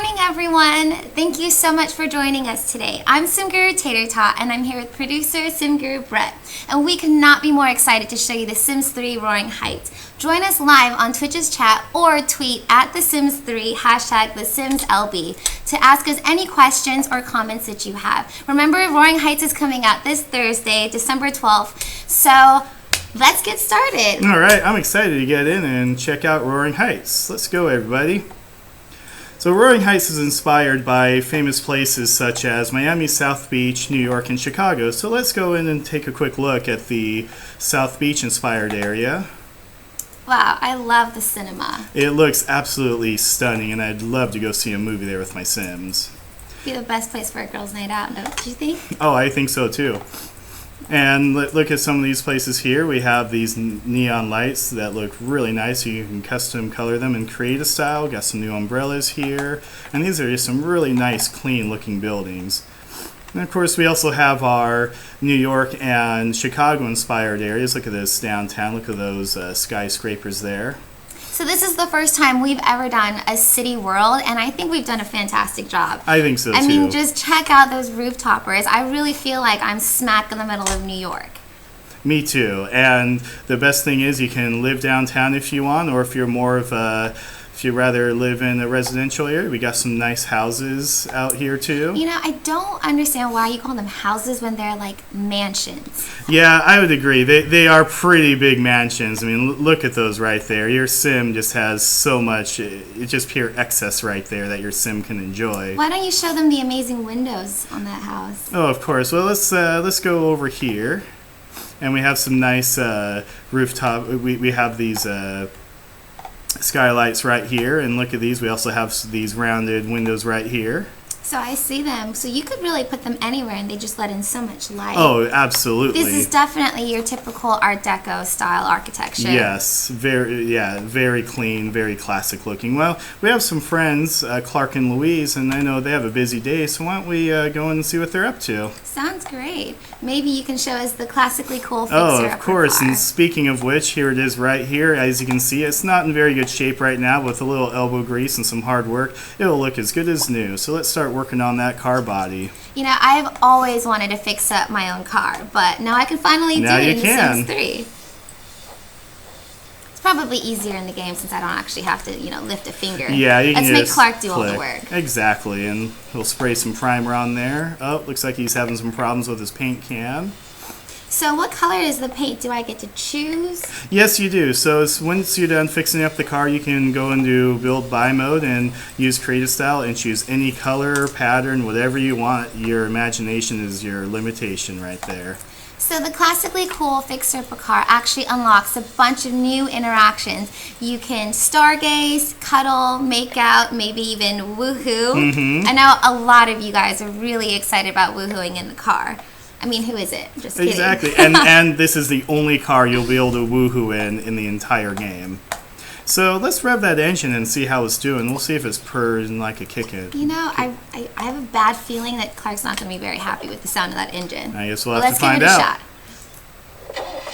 morning, everyone. Thank you so much for joining us today. I'm SimGuruTaterTo, and I'm here with producer SimGuruBrett, and we could not be more excited to show you The Sims 3 Roaring Heights. Join us live on Twitch's chat or tweet at The Sims 3 #TheSimsLB to ask us any questions or comments that you have. Remember, Roaring Heights is coming out this Thursday, December 12th, so let's get started. All right, I'm excited to get in and check out Roaring Heights. Let's go, everybody. So Roaring Heights is inspired by famous places such as Miami, South Beach, New York, and Chicago. So let's go in and take a quick look at the South Beach inspired area. Wow, I love the cinema. It looks absolutely stunning, and I'd love to go see a movie there with my Sims. Be the best place for a girls' night out, don't you think? Oh, I think so too. And look at some of these places here. We have these neon lights that look really nice. You can custom color them in creative style. Got some new umbrellas here. And these are just some really nice, clean looking buildings. And of course, we also have our New York and Chicago inspired areas. Look at this downtown. Look at those skyscrapers there. So this is the first time we've ever done a city world, and I think we've done a fantastic job. I think so too. I mean, just check out those rooftoppers. I really feel like I'm smack in the middle of New York. Me too. And the best thing is you can live downtown if you want, or if you're more of a, if you rather live in a residential area, we got some nice houses out here too. You know, I don't understand why you call them houses when they're like mansions. Yeah, I would agree. They are pretty big mansions. I mean, look at those right there. Your Sim just has so much, it's just pure excess right there that your Sim can enjoy. Why don't you show them the amazing windows on that house? Oh, of course. Well, let's go over here. And we have some nice rooftop, we have these skylights right here, and look at these. We also have these rounded windows right here. So I see them. So you could really put them anywhere and they just let in so much light. Oh, absolutely. This is definitely your typical Art Deco style architecture. Yes, very clean, very classic looking. Well, we have some friends, Clark and Louise, and I know they have a busy day, so why don't we go in and see what they're up to? Sounds great. Maybe you can show us the classically cool fixer. Oh, of course. And speaking of which, here it is right here. As you can see, it's not in very good shape right now. With a little elbow grease and some hard work, it'll look as good as new. So let's start working on that car body. You know, I've always wanted to fix up my own car, but now I can finally do it in Sims 3. It's probably easier in the game since I don't actually have to, you know, lift a finger. Yeah, you can Let's make Clark do all the work. Exactly, and he'll spray some primer on there. Oh, looks like he's having some problems with his paint can. So what color is the paint? Do I get to choose? Yes, you do. So once you're done fixing up the car, you can go into build by mode and use creative style and choose any color, pattern, whatever you want. Your imagination is your limitation right there. So the classically cool fixer car actually unlocks a bunch of new interactions. You can stargaze, cuddle, make out, maybe even woohoo. Mm-hmm. I know a lot of you guys are really excited about woohooing in the car. I mean, who is it? Just kidding. Exactly, and this is the only car you'll be able to woohoo in the entire game. So let's rev that engine and see how it's doing. We'll see if it's purring like a kickin'. You know, I have a bad feeling that Clark's not going to be very happy with the sound of that engine. I guess we'll have to find out. Let's give it a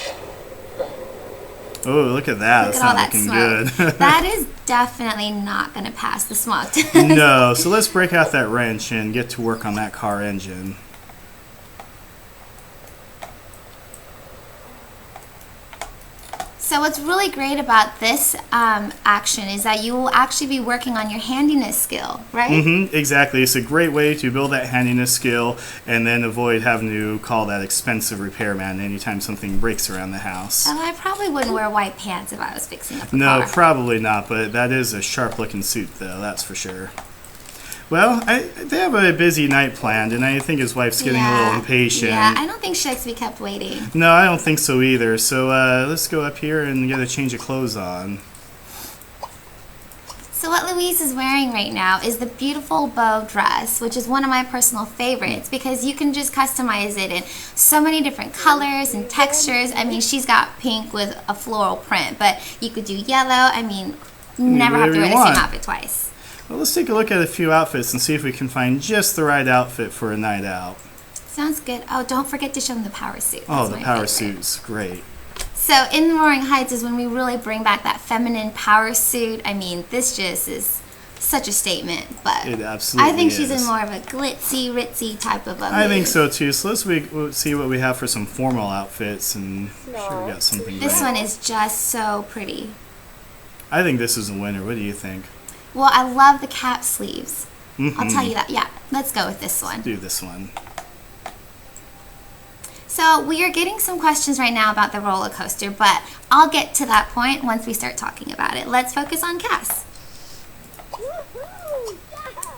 shot. Oh, look at that. Look at all that looking smoke. good. That is definitely not going to pass the smoke test. No, so let's break out that wrench and get to work on that car engine. So what's really great about this action is that you will actually be working on your handiness skill, right? Mm-hmm, exactly. It's a great way to build that handiness skill and then avoid having to call that expensive repairman anytime something breaks around the house. Oh, I probably wouldn't wear white pants if I was fixing up a car. No, probably not, but that is a sharp-looking suit, though, that's for sure. Well, they have a busy night planned, and I think his wife's getting a little impatient. Yeah, I don't think she likes to be kept waiting. No, I don't think so either. So let's go up here and get a change of clothes on. So what Louise is wearing right now is the beautiful bow dress, which is one of my personal favorites because you can just customize it in so many different colors and textures. I mean, she's got pink with a floral print, but you could do yellow. I mean, never have to wear the same outfit twice. Well, let's take a look at a few outfits and see if we can find just the right outfit for a night out. Sounds good. Oh, don't forget to show them the power suit. Oh, the power suit's great. So in the Roaring Heights is when we really bring back that feminine power suit. I mean, this just is such a statement, but it absolutely I think is. she's in more of a glitzy, ritzy type of a I think mood. so too. So let's see what we have for some formal outfits, and I'm sure we got something This great. one is just so pretty. I think this is a winner. What do you think? Well, I love the cap sleeves. Mm-hmm. I'll tell you that. Yeah, let's go with this one. Do this one. So we are getting some questions right now about the roller coaster, but I'll get to that point once we start talking about it. Let's focus on Cass.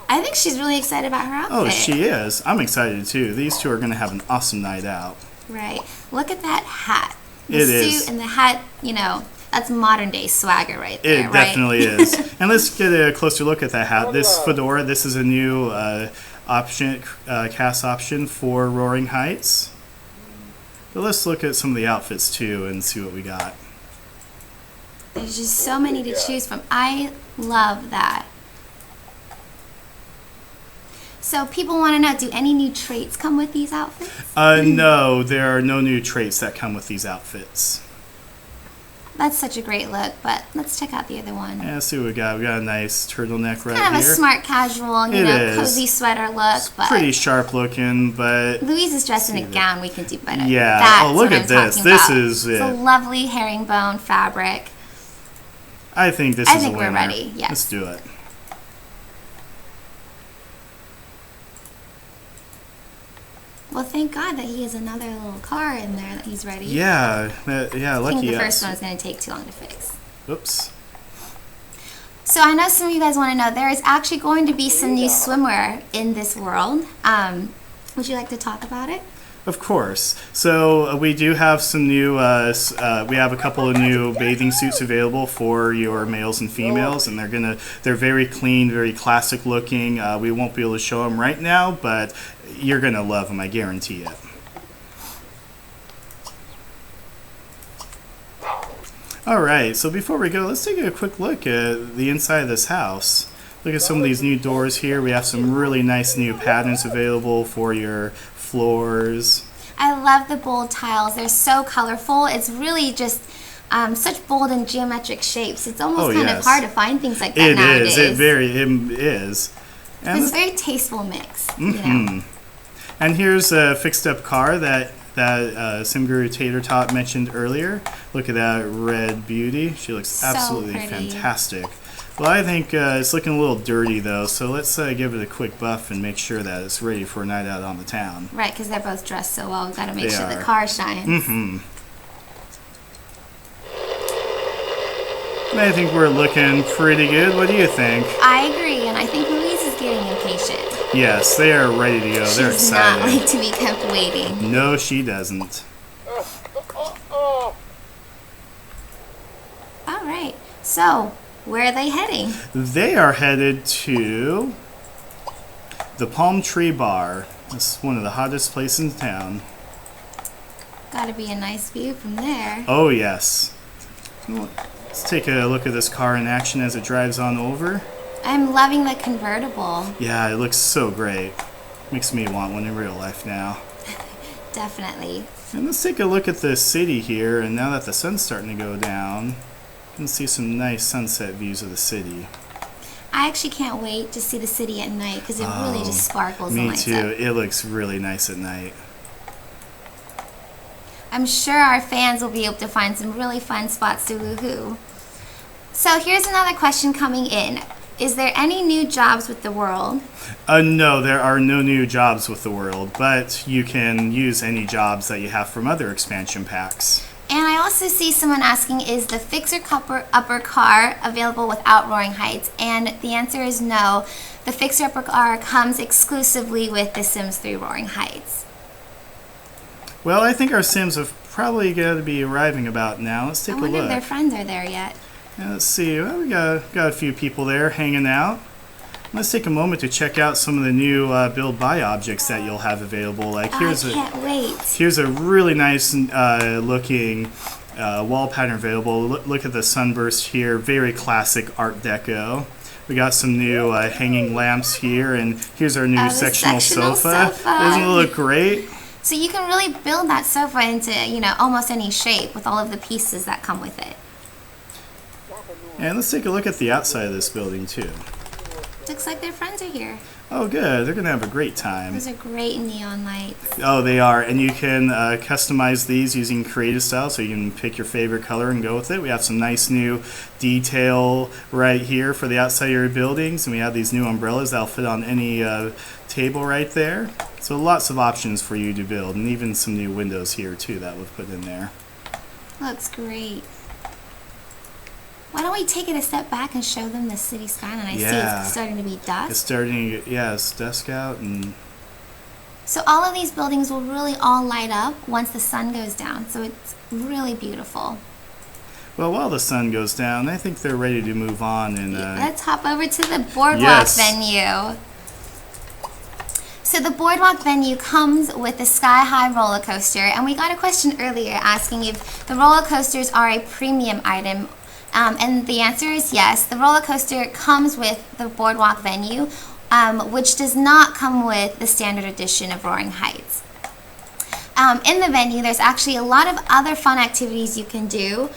I think she's really excited about her outfit. Oh, she is. I'm excited too. These two are going to have an awesome night out. Right. Look at that hat. The It suit is. and the hat, you know, that's modern day swagger right there, It right? definitely is. And let's get a closer look at that hat. This fedora, this is a new option, cast option for Roaring Heights. But let's look at some of the outfits too and see what we got. There's just so many to choose from. I love that. So people want to know, do any new traits come with these outfits? No, there are no new traits that come with these outfits. That's such a great look, but let's check out the other one. Yeah, let's see what we got. We got a nice turtleneck right Kind of a here. smart casual, you It know, is. cozy sweater look, but Pretty sharp looking, but Louise is dressed in a gown. We can do better. yeah. That's Oh, look what at I'm this. talking This about. is It's a it. lovely herringbone fabric. I think this I is think a we're winner. ready, yes. Let's do it. Well, thank God that he has another little car in there that he's ready. Yeah, yeah, I lucky think the us. first one is going to take too long to fix. Oops. So I know some of you guys want to know, there is actually going to be some new swimwear in this world. Would you like to talk about it? Of course. So we do have some new, we have a couple of new bathing suits available for your males and females, and they're very clean, very classic looking. We won't be able to show them right now, but you're gonna love them, I guarantee it. All right, so before we go, let's take a quick look at the inside of this house. Look at some of these new doors here. We have some really nice new patterns available for your floors. I love the bold tiles. They're so colorful. It's really just such bold and geometric shapes. It's almost kind of hard to find things like that nowadays. It is. And It's a very tasteful mix, you know. And here's a fixed up car that SimGuruTaterTo mentioned earlier. Look at that red beauty. She looks So absolutely pretty. fantastic. Well, I think it's looking a little dirty though, so let's give it a quick buff and make sure that it's ready for a night out on the town. Right, because they're both dressed so well. We've got to make They sure the are. car shines. And I think we're looking pretty good. What do you think? I agree, and I think Louise is getting impatient. Yes, they are ready to go. They're She's not excited. like to be kept waiting. No, she doesn't. All right, so where are they heading? They are headed to the Palm Tree Bar. It's one of the hottest places in town. Got to be a nice view from there. Oh, yes. Let's take a look at this car in action as it drives on over. I'm loving the convertible. Yeah, it looks so great. Makes me want one in real life now. Definitely. And let's take a look at the city here, and now that the sun's starting to go down, you can see some nice sunset views of the city. I actually can't wait to see the city at night because it really just sparkles and Me lights too. up. It looks really nice at night. I'm sure our fans will be able to find some really fun spots to woohoo. So here's another question coming in. Is there any new jobs with the world? No, there are no new jobs with the world, but you can use any jobs that you have from other expansion packs. And I also see someone asking, is the Fixer Upper car available without Roaring Heights? And the answer is no. The Fixer Upper car comes exclusively with the Sims 3 Roaring Heights. Well, I think our Sims have probably got to be arriving about now. Let's take I a wonder if look. their friends are there yet. Yeah, let's see. Well, we got a few people there hanging out. Let's take a moment to check out some of the new build buy objects that you'll have available. Like I can't wait. here's a really nice looking wall pattern available. Look at the sunburst here. Very classic Art Deco. We got some new hanging lamps here, and here's our new the sectional sectional sofa. sofa. Doesn't it look great? So you can really build that sofa into, you know, almost any shape with all of the pieces that come with it. And let's take a look at the outside of this building too. looks like their friends are here. Oh, good. They're going to have a great time. Those are great neon lights. Oh, they are. And you can customize these using Creative Style, so you can pick your favorite color and go with it. We have some nice new detail right here for the outside of your buildings, and we have these new umbrellas that'll fit on any table right there. So lots of options for you to build, and even some new windows here too that we've put in there. Looks great. Why don't we take it a step back and show them the city skyline? I see it's starting to be dusk. It's starting to get, it's dusk out. And so all of these buildings will really all light up once the sun goes down. So it's really beautiful. Well, while the sun goes down, I think they're ready to move on. And let's hop over to the boardwalk venue. So the boardwalk venue comes with the Sky High roller coaster. And we got a question earlier asking if the roller coasters are a premium item. And the answer is yes. The roller coaster comes with the boardwalk venue, which does not come with the standard edition of Roaring Heights. In the venue, there's actually a lot of other fun activities you can do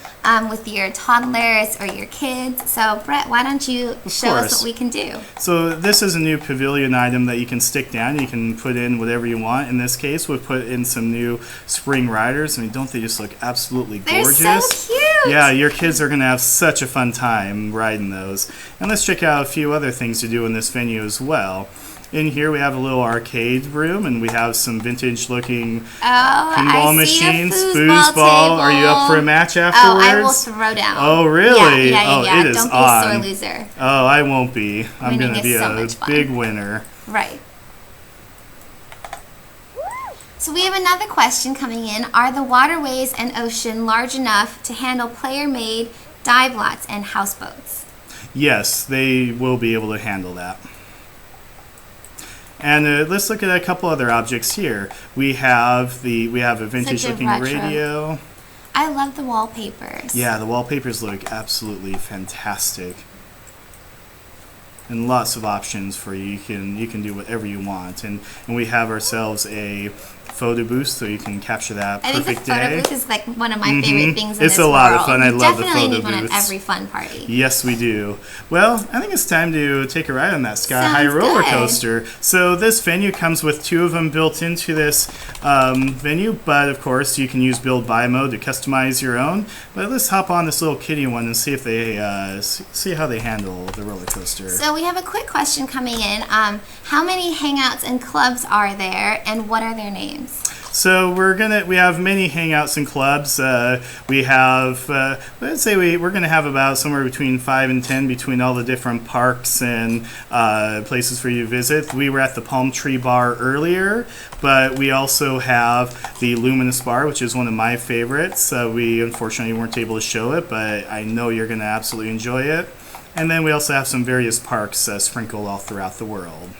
with your toddlers or your kids. So, Brett, why don't you show us what we can do? So this is a new pavilion item that you can stick down. You can put in whatever you want. In this case, we've put in some new spring riders. I mean, don't they just look absolutely gorgeous? They're so cute! Yeah, your kids are going to have such a fun time riding those. And let's check out a few other things to do in this venue as well. In here we have a little arcade room, and we have some vintage-looking pinball machines. Foosball. Are you up for a match afterwards? Oh, I will throw down. Oh, really? Yeah. It is Don't be on. a sore loser. Oh, I won't be. I'm going to be a big winner. Right. So we have another question coming in. Are the waterways and ocean large enough to handle player-made dive lots and houseboats? Yes, they will be able to handle that. And let's look at a couple other objects here. We have a vintage-looking radio. I love the wallpapers. Yeah, the wallpapers look absolutely fantastic. And lots of options for you. You can do whatever you want. And we have ourselves a photo booth, so you can capture that perfect day. I think the photo booth is like one of my favorite things in this world. It's a lot of fun. I love the photo booths. Definitely need one at every fun party. Yes, we do. Well, I think it's time to take a ride on that Sky High roller coaster. So this venue comes with 2 of them built into this venue, but of course you can use build buy mode to customize your own. But let's hop on this little kitty one and see if they see how they handle the roller coaster. So we have a quick question coming in. How many hangouts and clubs are there, and what are their names? So we have many hangouts and clubs. We have let's say we're gonna have about somewhere between 5 and 10 between all the different parks and places for you to visit. We were at the Palm Tree Bar earlier, but we also have the Luminous Bar, which is one of my favorites. We unfortunately weren't able to show it, but I know you're gonna absolutely enjoy it. And then we also have some various parks sprinkled all throughout the world.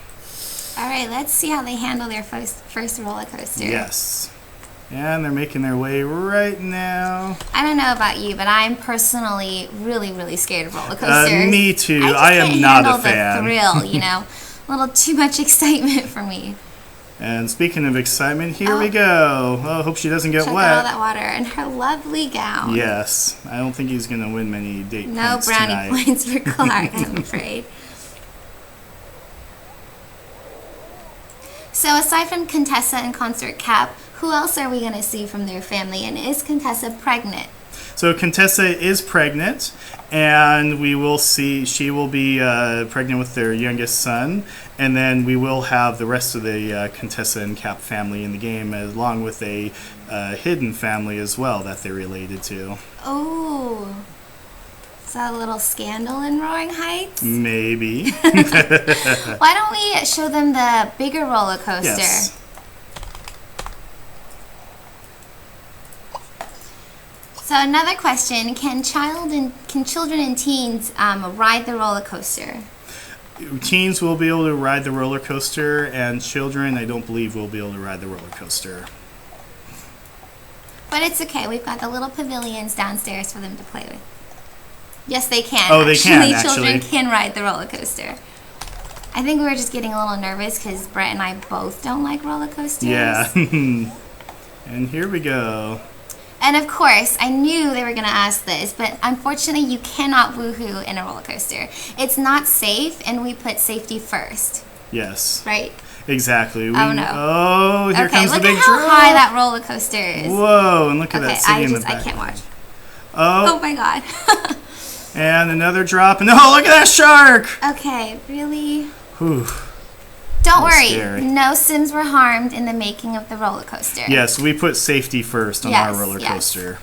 All right, let's see how they handle their first roller coaster. Yes. And they're making their way right now. I don't know about you, but I'm personally really, really scared of roller coasters. Me too. I am not a fan. The thrill, a little too much excitement for me. And speaking of excitement, here we go. Oh, hope she doesn't get wet. Check out all that water and her lovely gown. Yes. I don't think he's going to win many date points No brownie tonight. points for Clark, I'm afraid. So aside from Contessa and Concert Cap, who else are we going to see from their family? And is Contessa pregnant? So Contessa is pregnant, and we will see she will be pregnant with their youngest son, and then we will have the rest of the Contessa and Cap family in the game, along with a hidden family as well that they're related to. Oh. Is that a little scandal in Roaring Heights? Maybe. Why don't we show them the bigger roller coaster? Yes. So another question, can children and teens ride the roller coaster? Teens will be able to ride the roller coaster, and children, I don't believe, will be able to ride the roller coaster. But it's okay. We've got the little pavilions downstairs for them to play with. Yes, they can. Oh, they can, actually. Children can ride the roller coaster. I think we were just getting a little nervous because Brett and I both don't like roller coasters. Yeah. And here we go. And of course, I knew they were going to ask this, but unfortunately, you cannot woohoo in a roller coaster. It's not safe, and we put safety first. Yes. Right? Exactly. Oh no. Oh, here comes the big look at how drop. high that roller coaster is. Whoa, and look at that city in the back. I can't watch. Oh. Oh my god. And another drop. And oh, look at that shark. Okay, really? Whew. Don't worry. Scary. No Sims were harmed in the making of the roller coaster. Yes, we put safety first on our roller coaster.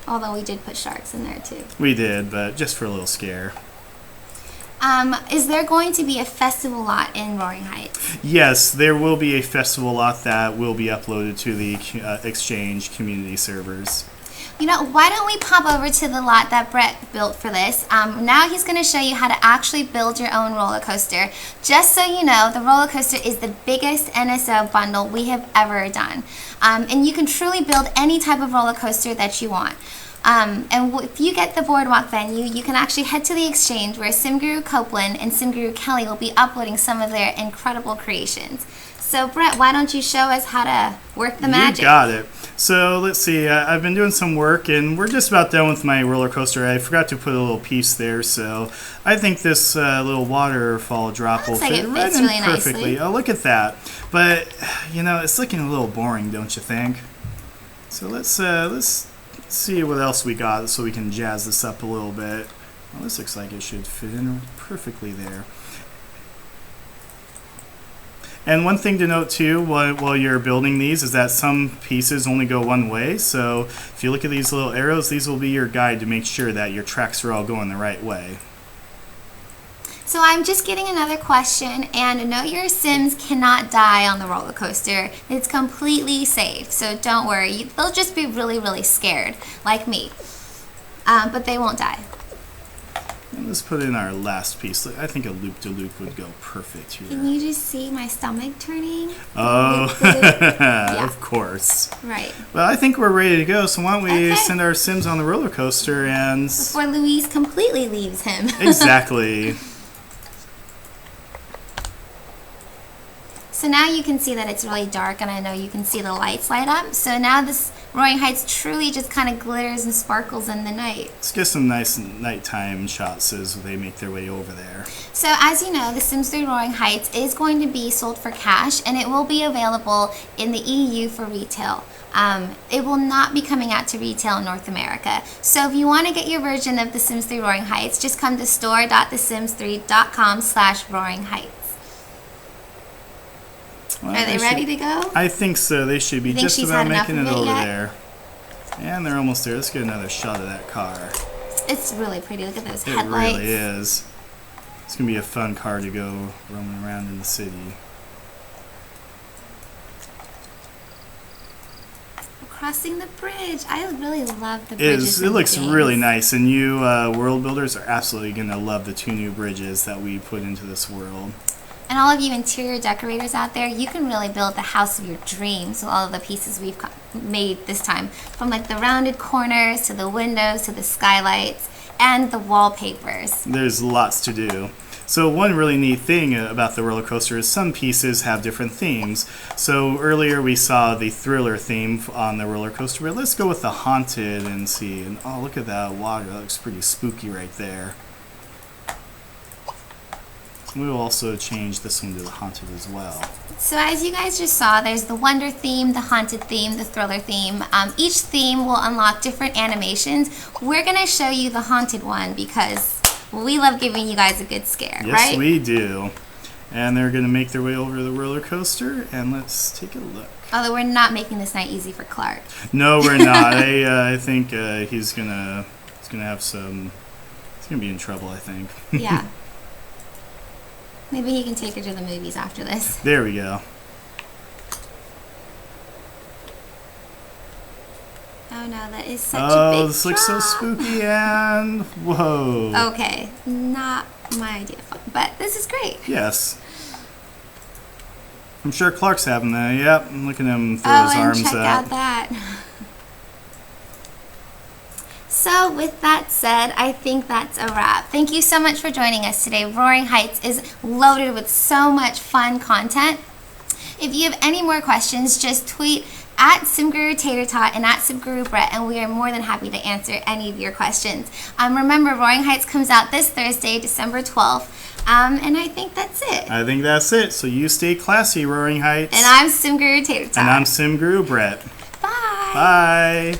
Although we did put sharks in there too. We did, but just for a little scare. Is there going to be a festival lot in Roaring Heights? Yes, there will be a festival lot that will be uploaded to the Exchange community servers. You know, why don't we pop over to the lot that Brett built for this? Now he's going to show you how to actually build your own roller coaster. Just so you know, the roller coaster is the biggest NSO bundle we have ever done. And you can truly build any type of roller coaster that you want. And if you get the boardwalk venue, you can actually head to the Exchange where SimGuru Copeland and SimGuru Kelly will be uploading some of their incredible creations. So Brett, why don't you show us how to work the magic? You got it. So let's see, I've been doing some work and we're just about done with my roller coaster. I forgot to put a little piece there, so I think this little waterfall drop will fit right in perfectly. Nicely. Oh, look at that. But, you know, it's looking a little boring, don't you think? So let's see what else we got so we can jazz this up a little bit. Well, this looks like it should fit in perfectly there. And one thing to note too while you're building these is that some pieces only go one way. So if you look at these little arrows, these will be your guide to make sure that your tracks are all going the right way. So I'm just getting another question, and no, your Sims cannot die on the roller coaster. It's completely safe, so don't worry. They'll just be really, really scared, like me. But they won't die. And let's put in our last piece. I think a loop-de-loop would go perfect here. Can you just see my stomach turning? Oh, yeah. Of course. Right. Well, I think we're ready to go, so why don't we send our Sims on the roller coaster and... Before Louise completely leaves him. Exactly. So now you can see that it's really dark, and I know you can see the lights light up. So now this Roaring Heights truly just kind of glitters and sparkles in the night. Let's get some nice nighttime shots as they make their way over there. So as you know, the Sims 3 Roaring Heights is going to be sold for cash, and it will be available in the EU for retail. It will not be coming out to retail in North America. So if you want to get your version of the Sims 3 Roaring Heights, just come to store.thesims3.com/Roaring Heights. Well, are they ready to go? I think so. They should be just about making it over there. And they're almost there. Let's get another shot of that car. It's really pretty. Look at those headlights. It really is. It's going to be a fun car to go roaming around in the city. Crossing the bridge. I really love the bridges. It looks really nice, and you world builders are absolutely going to love the 2 new bridges that we put into this world. And all of you interior decorators out there, you can really build the house of your dreams with all of the pieces we've made this time. From like the rounded corners to the windows to the skylights and the wallpapers. There's lots to do. So one really neat thing about the roller coaster is some pieces have different themes. So earlier we saw the thriller theme on the roller coaster, but let's go with the haunted and see. And oh, look at that water. That looks pretty spooky right there. We will also change this one to the haunted as well. So as you guys just saw, there's the wonder theme, the haunted theme, the thriller theme. Each theme will unlock different animations. We're going to show you the haunted one because we love giving you guys a good scare, right? Yes, we do. And they're going to make their way over the roller coaster, and let's take a look. Although we're not making this night easy for Clark. No, we're not. I think he's gonna have some. He's gonna be in trouble, I think. Yeah. Maybe he can take her to the movies after this. There we go. Oh no, that is such a big drop. Oh, this looks so spooky and whoa. Okay, not my idea of fun, but this is great. Yes. I'm sure Clark's having that. Yep, look at him throw his arms check out that. So with that said, I think that's a wrap. Thank you so much for joining us today. Roaring Heights is loaded with so much fun content. If you have any more questions, just tweet at SimGuruTaterTo and at SimGuruBrett, and we are more than happy to answer any of your questions. Remember, Roaring Heights comes out this Thursday, December 12th, and I think that's it. I think that's it. So you stay classy, Roaring Heights. And I'm SimGuruTaterTo. And I'm SimGuruBrett. Bye. Bye.